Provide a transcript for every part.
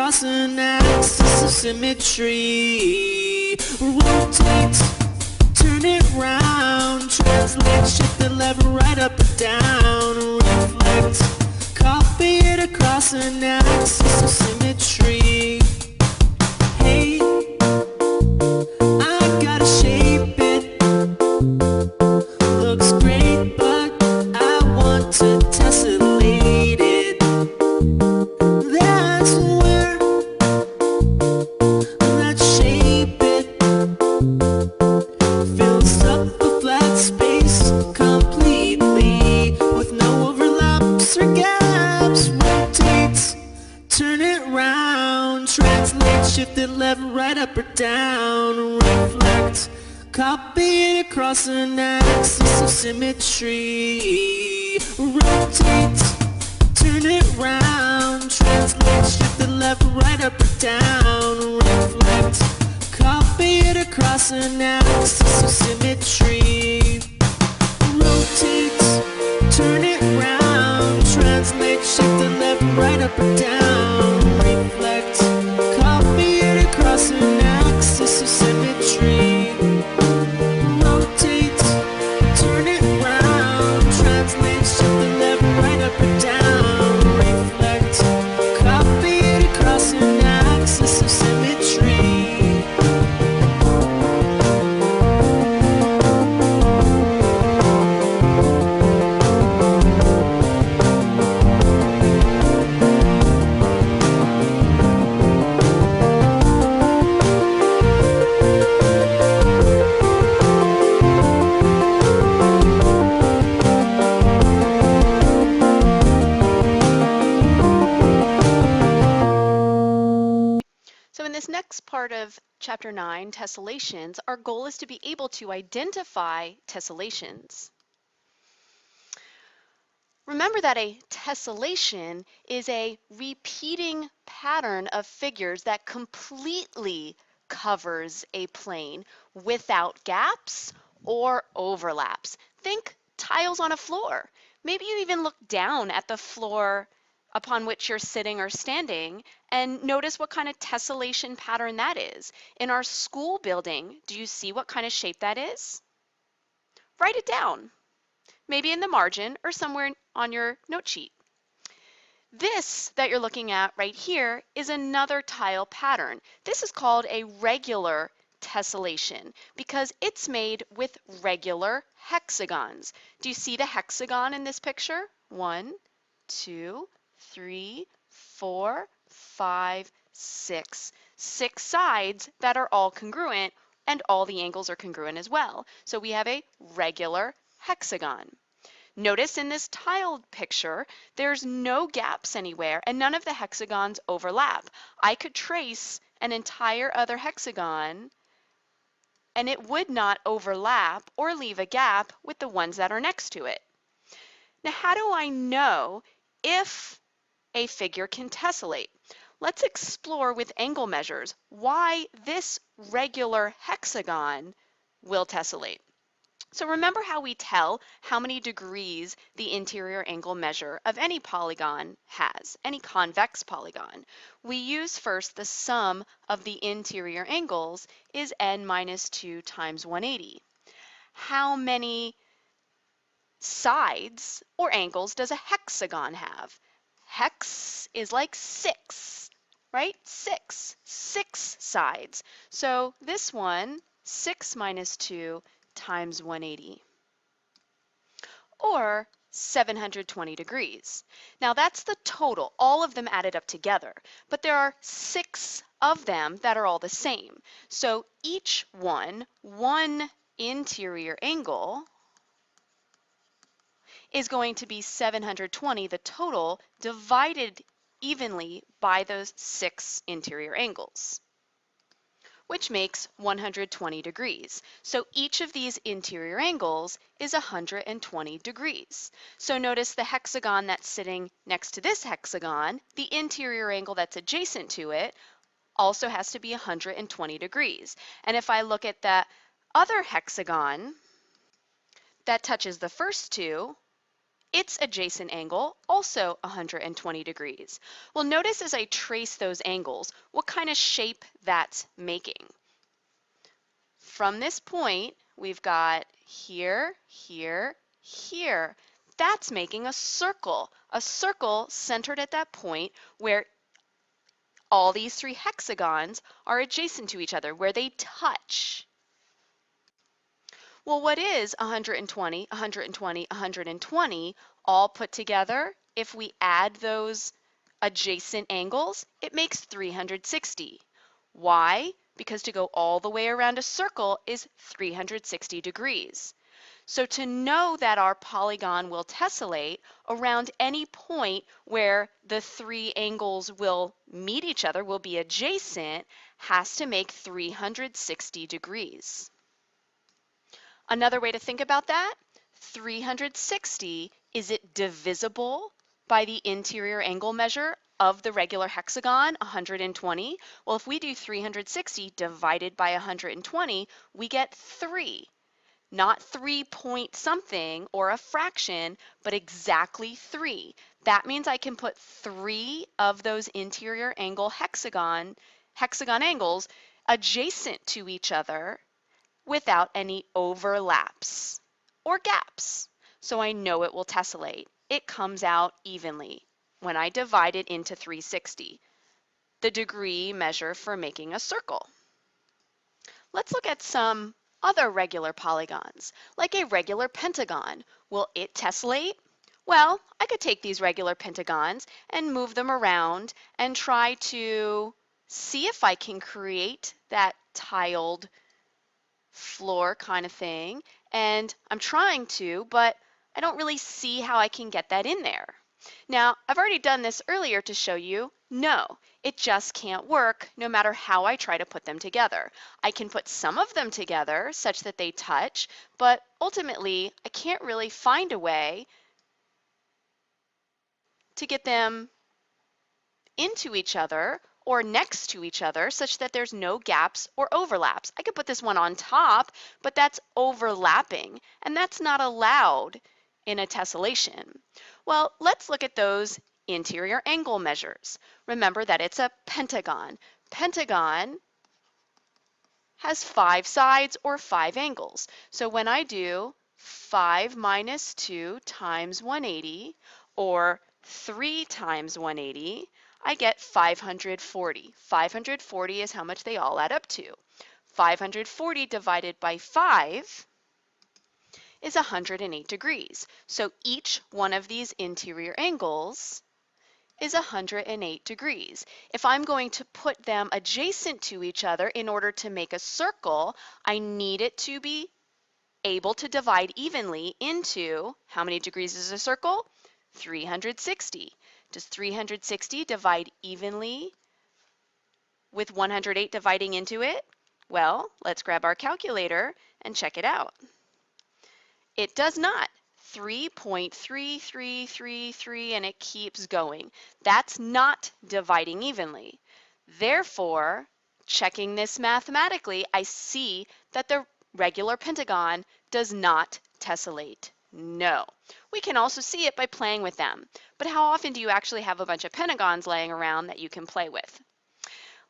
across an axis of symmetry. Rotate, turn it round, translate, shift the lever right up or down. Reflect, copy it across an axis of symmetry. Hey, I gotta shape it. Looks great, but I want to tessellate it. That's where, let's shape it. Fills up the flat space completely with no overlaps or gaps. Rotates, turn it round, translate, shift it lever right up or down. Reflect, copy it across an axis of symmetry. Rotate, turn it round, translate, shift the lever right up or down. Reflect, copy it across an axis of symmetry. Rotate, turn it round, translate, shift the lever right up or down. Reflect, copy it across an axis of symmetry. Rotate, turn it round, translate, shift the lever right up or down. Reflect, copy it across an axis of symmetry. So in this next part of Chapter 9, Tessellations, our goal is to be able to identify tessellations. Remember that a tessellation is a repeating pattern of figures that completely covers a plane without gaps or overlaps. Think tiles on a floor. Maybe you even look down at the floor upon which you're sitting or standing and notice what kind of tessellation pattern that is. In our school building, do you see what kind of shape that is? Write it down, maybe in the margin or somewhere on your note sheet. This that you're looking at right here is another tile pattern. This is called a regular tessellation because it's made with regular hexagons. Do you see the hexagon in this picture? 1, 2, 3, 4, 5, 6. 6 sides that are all congruent and all the angles are congruent as well. So we have a regular hexagon. Notice in this tiled picture, there's no gaps anywhere and none of the hexagons overlap. I could trace an entire other hexagon and it would not overlap or leave a gap with the ones that are next to it. Now, how do I know if a figure can tessellate? Let's explore with angle measures why this regular hexagon will tessellate. So remember how we tell how many degrees the interior angle measure of any polygon has, any convex polygon. We use first the sum of the interior angles is n minus 2 times 180. How many sides or angles does a hexagon have? Hex is like 6, right? 6 sides. So this one, 6 minus 2 times 180, or 720 degrees. Now that's the total, all of them added up together, but there are 6 of them that are all the same. So each one interior angle is going to be 720, the total, divided evenly by those 6 interior angles, which makes 120 degrees. So each of these interior angles is 120 degrees. So notice the hexagon that's sitting next to this hexagon, the interior angle that's adjacent to it, also has to be 120 degrees. And if I look at the other hexagon that touches the first two, its adjacent angle also 120 degrees. Well, notice as I trace those angles, what kind of shape that's making. From this point, we've got here, here, here. That's making a circle centered at that point where all these three hexagons are adjacent to each other, where they touch. Well, what is 120, 120, 120 all put together? If we add those adjacent angles, it makes 360. Why? Because to go all the way around a circle is 360 degrees. So to know that our polygon will tessellate around any point where the three angles will meet each other, will be adjacent, has to make 360 degrees. Another way to think about that, 360, is it divisible by the interior angle measure of the regular hexagon, 120? Well, if we do 360 divided by 120, we get 3. Not 3 point something or a fraction, but exactly 3. That means I can put 3 of those interior angle hexagon angles adjacent to each other without any overlaps or gaps. So I know it will tessellate. It comes out evenly when I divide it into 360, the degree measure for making a circle. Let's look at some other regular polygons, like a regular pentagon. Will it tessellate? Well, I could take these regular pentagons and move them around and try to see if I can create that tiled floor kind of thing. And I'm trying to, but I don't really see how I can get that in there. Now, I've already done this earlier to show you, no, it just can't work no matter how I try to put them together. I can put some of them together such that they touch, but ultimately I can't really find a way to get them into each other or next to each other such that there's no gaps or overlaps. I could put this one on top, but that's overlapping, and that's not allowed in a tessellation. Well, let's look at those interior angle measures. Remember that it's a pentagon. Pentagon has 5 sides or 5 angles. So when I do 5 minus 2 times 180, or 3 times 180, I get 540. 540 is how much they all add up to. 540 divided by 5 is 108 degrees. So each one of these interior angles is 108 degrees. If I'm going to put them adjacent to each other in order to make a circle, I need it to be able to divide evenly into, how many degrees is a circle? 360. Does 360 divide evenly with 108 dividing into it? Well, let's grab our calculator and check it out. It does not. 3.3333, and it keeps going. That's not dividing evenly. Therefore, checking this mathematically, I see that the regular pentagon does not tessellate. No. We can also see it by playing with them. But how often do you actually have a bunch of pentagons laying around that you can play with?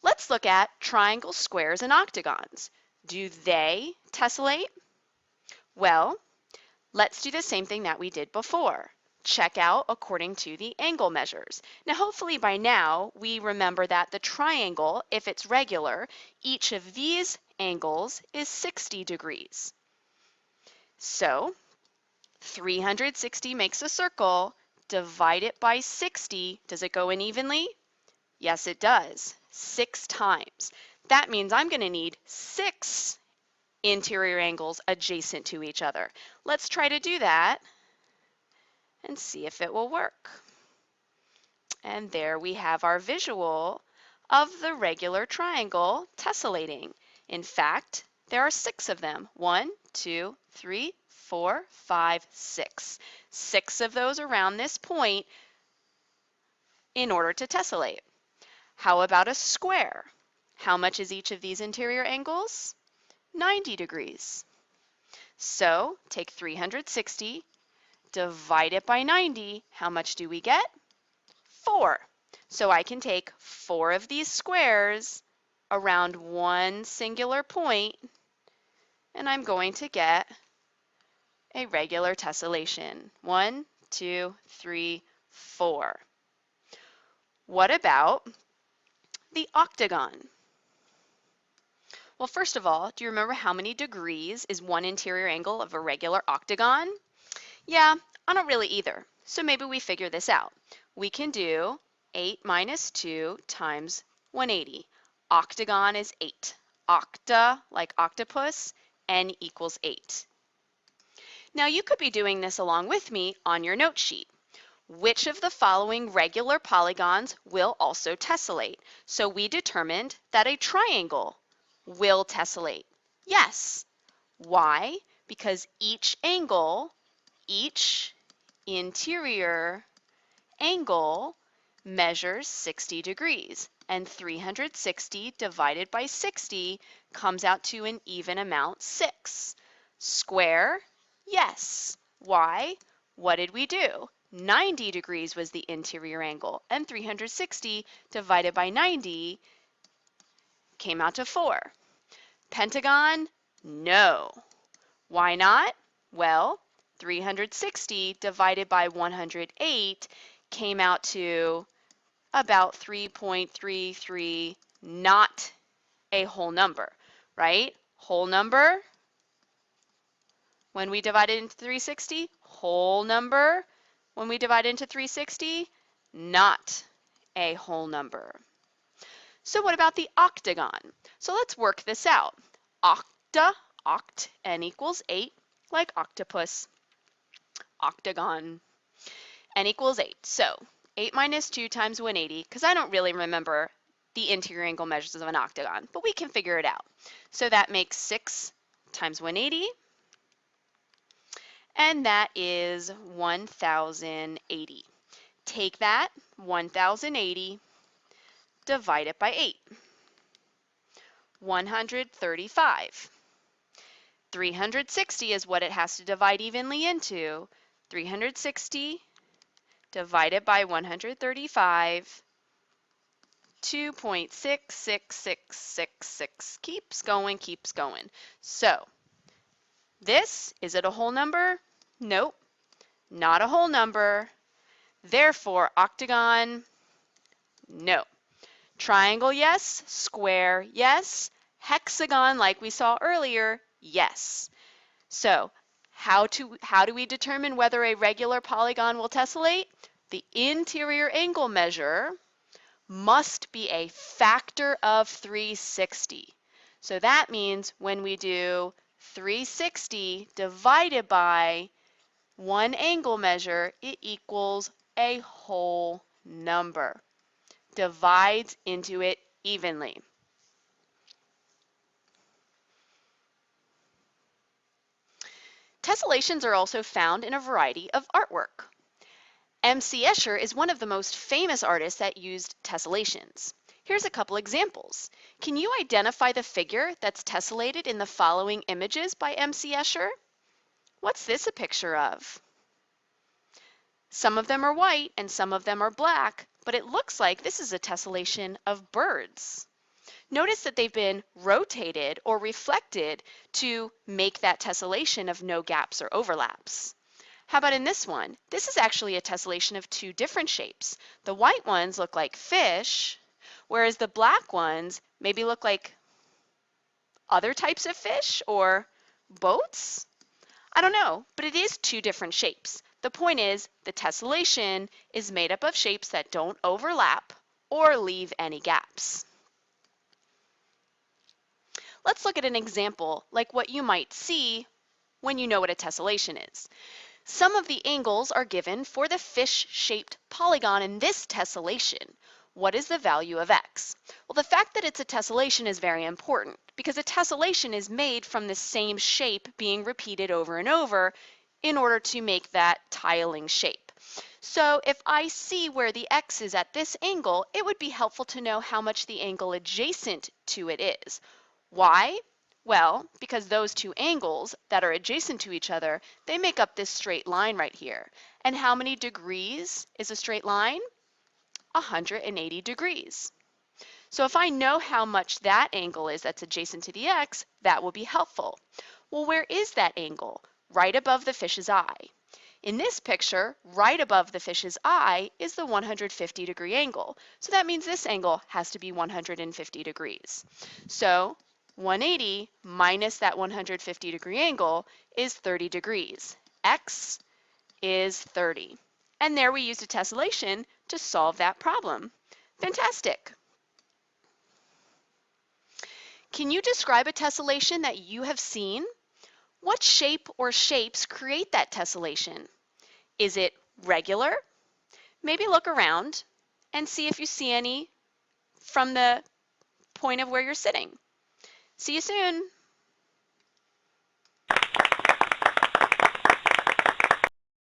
Let's look at triangles, squares, and octagons. Do they tessellate? Well, let's do the same thing that we did before. Check out according to the angle measures. Now, hopefully by now, we remember that the triangle, if it's regular, each of these angles is 60 degrees. So, 360 makes a circle. Divide it by 60. Does it go in evenly? Yes, it does. 6 times. That means I'm going to need 6 interior angles adjacent to each other. Let's try to do that and see if it will work. And there we have our visual of the regular triangle tessellating. In fact, there are 6 of them. 1, 2, 3, 4, 5, 6. 6 of those around this point in order to tessellate. How about a square? How much is each of these interior angles? 90 degrees. So take 360, divide it by 90. How much do we get? 4. So I can take 4 of these squares around one singular point, and I'm going to get a regular tessellation. 1, 2, 3, 4. What about the octagon? Well, first of all, do you remember how many degrees is one interior angle of a regular octagon? Yeah, I don't really either. So maybe we figure this out. We can do 8 minus 2 times 180. Octagon is 8. Octa, like octopus, n equals 8. Now you could be doing this along with me on your note sheet. Which of the following regular polygons will also tessellate? So we determined that a triangle will tessellate. Yes. Why? Because each interior angle measures 60 degrees, and 360 divided by 60 comes out to an even amount, 6. Square? Yes. Why? What did we do? 90 degrees was the interior angle, and 360 divided by 90 came out to 4. Pentagon? No. Why not? Well, 360 divided by 108 came out to about 3.33, not a whole number, right? Whole number, when we divide it into 360, whole number, when we divide it into 360, not a whole number. So what about the octagon? So let's work this out. Oct, n equals 8, like octopus. Octagon, n equals 8. So 8 minus 2 times 180, because I don't really remember the interior angle measures of an octagon, but we can figure it out. So that makes 6 times 180, and that is 1080. Take that, 1080, divide it by 8. 135. 360 is what it has to divide evenly into. 360 divided by 135, 2.66666. Keeps going, keeps going. So this, is it a whole number? Nope, not a whole number. Therefore, octagon, no. Triangle, yes. Square, yes. Hexagon, like we saw earlier, yes. So how do we determine whether a regular polygon will tessellate? The interior angle measure must be a factor of 360. So that means when we do 360 divided by one angle measure, it equals a whole number. Divides into it evenly. Tessellations are also found in a variety of artwork. M.C. Escher is one of the most famous artists that used tessellations. Here's a couple examples. Can you identify the figure that's tessellated in the following images by M.C. Escher? What's this a picture of? Some of them are white and some of them are black, but it looks like this is a tessellation of birds. Notice that they've been rotated or reflected to make that tessellation of no gaps or overlaps. How about in this one? This is actually a tessellation of two different shapes. The white ones look like fish, whereas the black ones maybe look like other types of fish or boats? I don't know, but it is two different shapes. The point is, the tessellation is made up of shapes that don't overlap or leave any gaps. Let's look at an example like what you might see when you know what a tessellation is. Some of the angles are given for the fish-shaped polygon in this tessellation. What is the value of x? Well, the fact that it's a tessellation is very important because a tessellation is made from the same shape being repeated over and over in order to make that tiling shape. So if I see where the x is at this angle, it would be helpful to know how much the angle adjacent to it is. Why? Well, because those two angles that are adjacent to each other, they make up this straight line right here. And how many degrees is a straight line? 180 degrees. So if I know how much that angle is that's adjacent to the x, that will be helpful. Well, where is that angle? Right above the fish's eye. In this picture, right above the fish's eye is the 150-degree angle. So that means this angle has to be 150 degrees. So 180 minus that 150-degree angle is 30 degrees. X is 30. And there we used a tessellation to solve that problem. Fantastic. Can you describe a tessellation that you have seen? What shape or shapes create that tessellation? Is it regular? Maybe look around and see if you see any from the point of where you're sitting. See you soon.